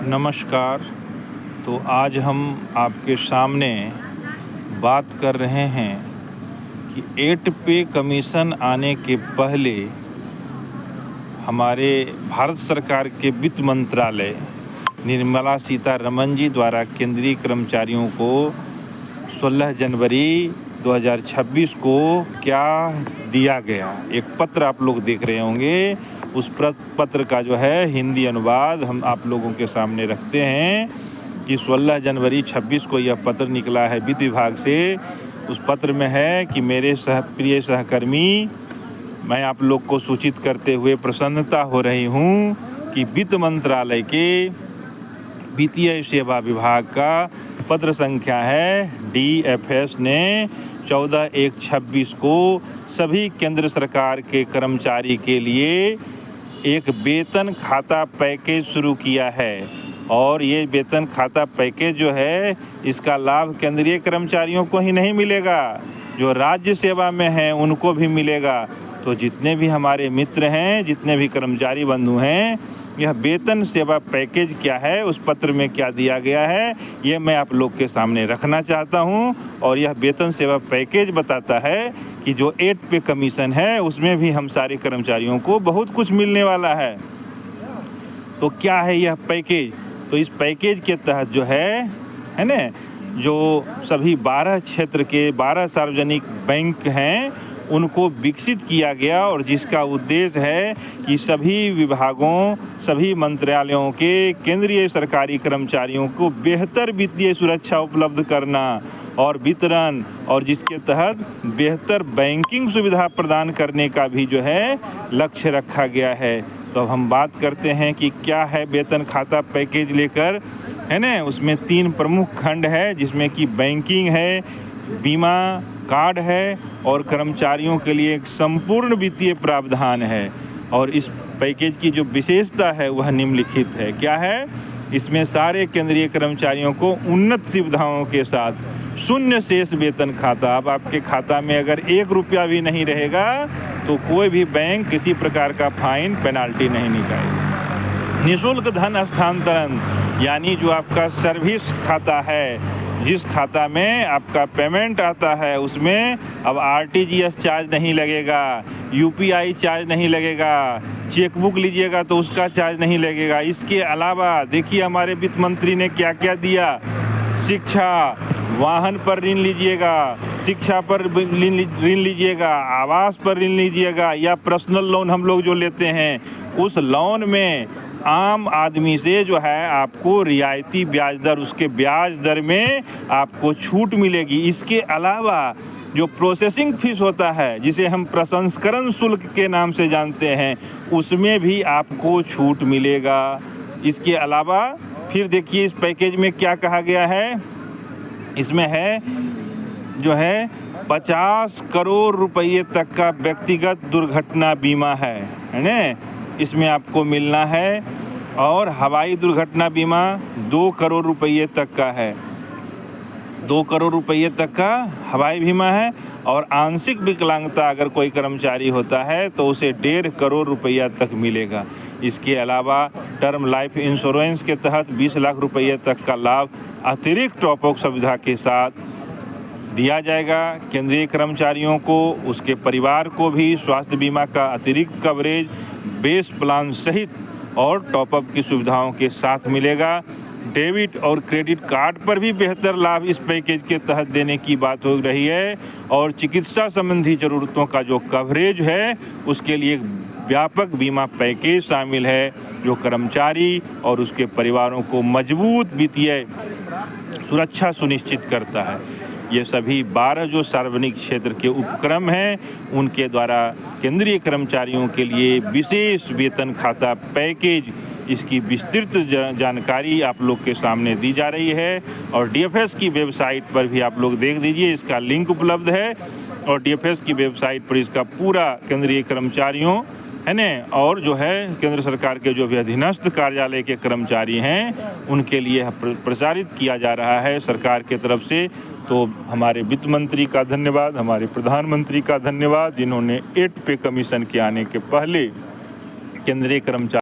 नमस्कार। तो आज हम आपके सामने बात कर रहे हैं कि 8 पे कमीशन आने के पहले हमारे भारत सरकार के वित्त मंत्रालय निर्मला सीतारमण जी द्वारा केंद्रीय कर्मचारियों को 16 जनवरी 2026 को क्या दिया गया। एक पत्र आप लोग देख रहे होंगे। उस पत्र का जो है हिंदी अनुवाद हम आप लोगों के सामने रखते हैं कि 16 जनवरी 26 को यह पत्र निकला है वित्त विभाग से। उस पत्र में है कि मेरे प्रिय सहकर्मी, मैं आप लोग को सूचित करते हुए प्रसन्नता हो रही हूँ कि वित्त मंत्रालय के वित्तीय सेवा विभाग का पत्र संख्या है DFS ने 14/1/26 को सभी केंद्र सरकार के कर्मचारी के लिए एक वेतन खाता पैकेज शुरू किया है। और ये वेतन खाता पैकेज जो है, इसका लाभ केंद्रीय कर्मचारियों को ही नहीं मिलेगा, जो राज्य सेवा में हैं उनको भी मिलेगा। तो जितने भी हमारे मित्र हैं, जितने भी कर्मचारी बंधु हैं, यह वेतन सेवा पैकेज क्या है, उस पत्र में क्या दिया गया है, ये मैं आप लोग के सामने रखना चाहता हूं। और यह वेतन सेवा पैकेज बताता है कि जो 8 पे कमीशन है उसमें भी हम सारे कर्मचारियों को बहुत कुछ मिलने वाला है। तो क्या है यह पैकेज? तो इस पैकेज के तहत जो है ना, जो सभी 12 क्षेत्र के 12 सार्वजनिक बैंक हैं उनको विकसित किया गया, और जिसका उद्देश्य है कि सभी विभागों, सभी मंत्रालयों के केंद्रीय सरकारी कर्मचारियों को बेहतर वित्तीय सुरक्षा उपलब्ध करना और वितरण, और जिसके तहत बेहतर बैंकिंग सुविधा प्रदान करने का भी जो है लक्ष्य रखा गया है। तो अब हम बात करते हैं कि क्या है वेतन खाता पैकेज लेकर, है ना। उसमें 3 प्रमुख खंड है, जिसमें कि बैंकिंग है, बीमा कार्ड है और कर्मचारियों के लिए एक संपूर्ण वित्तीय प्रावधान है। और इस पैकेज की जो विशेषता है वह निम्नलिखित है। क्या है? इसमें सारे केंद्रीय कर्मचारियों को उन्नत सुविधाओं के साथ शून्य शेष वेतन खाता। अब आपके खाता में अगर 1 रुपया भी नहीं रहेगा तो कोई भी बैंक किसी प्रकार का फाइन पेनाल्टी नहीं निकालेगा। निःशुल्क धन हस्तांतरण, यानी जो आपका सर्विस खाता है, जिस खाता में आपका पेमेंट आता है उसमें अब RTGS चार्ज नहीं लगेगा, UPI चार्ज नहीं लगेगा, चेकबुक लीजिएगा तो उसका चार्ज नहीं लगेगा। इसके अलावा देखिए हमारे वित्त मंत्री ने क्या क्या दिया। शिक्षा, वाहन पर ऋण लीजिएगा, शिक्षा पर ऋण लीजिएगा, आवास पर ऋण लीजिएगा, या पर्सनल लोन हम लोग जो लेते हैं उस लोन में आम आदमी से जो है आपको रियायती ब्याज दर, उसके ब्याज दर में आपको छूट मिलेगी। इसके अलावा जो प्रोसेसिंग फीस होता है, जिसे हम प्रसंस्करण शुल्क के नाम से जानते हैं, उसमें भी आपको छूट मिलेगा। इसके अलावा फिर देखिए इस पैकेज में क्या कहा गया है। इसमें है जो है 50 करोड़ रुपये तक का व्यक्तिगत दुर्घटना बीमा है ना, इसमें आपको मिलना है। और हवाई दुर्घटना बीमा 2 करोड़ रुपये तक का है, 2 करोड़ रुपये तक का हवाई बीमा है। और आंशिक विकलांगता अगर कोई कर्मचारी होता है तो उसे 1.5 करोड़ रुपया तक मिलेगा। इसके अलावा टर्म लाइफ इंश्योरेंस के तहत 20 लाख रुपये तक का लाभ अतिरिक्त टॉप अप सुविधा के साथ दिया जाएगा केंद्रीय कर्मचारियों को। उसके परिवार को भी स्वास्थ्य बीमा का अतिरिक्त कवरेज बेस प्लान सहित और टॉपअप की सुविधाओं के साथ मिलेगा। डेबिट और क्रेडिट कार्ड पर भी बेहतर लाभ इस पैकेज के तहत देने की बात हो रही है। और चिकित्सा संबंधी ज़रूरतों का जो कवरेज है उसके लिए एक व्यापक बीमा पैकेज शामिल है, जो कर्मचारी और उसके परिवारों को मजबूत वित्तीय सुरक्षा सुनिश्चित करता है। ये सभी 12 जो सार्वजनिक क्षेत्र के उपक्रम हैं उनके द्वारा केंद्रीय कर्मचारियों के लिए विशेष वेतन खाता पैकेज, इसकी विस्तृत जानकारी आप लोग के सामने दी जा रही है। और DFS की वेबसाइट पर भी आप लोग देख दीजिए, इसका लिंक उपलब्ध है। और DFS की वेबसाइट पर इसका पूरा केंद्रीय कर्मचारियों है ना, और जो है केंद्र सरकार के जो भी अधीनस्थ कार्यालय के कर्मचारी हैं उनके लिए प्रचारित किया जा रहा है सरकार के तरफ से। तो हमारे वित्त मंत्री का धन्यवाद, हमारे प्रधानमंत्री का धन्यवाद, जिन्होंने 8 पे कमीशन के आने के पहले केंद्रीय कर्मचारी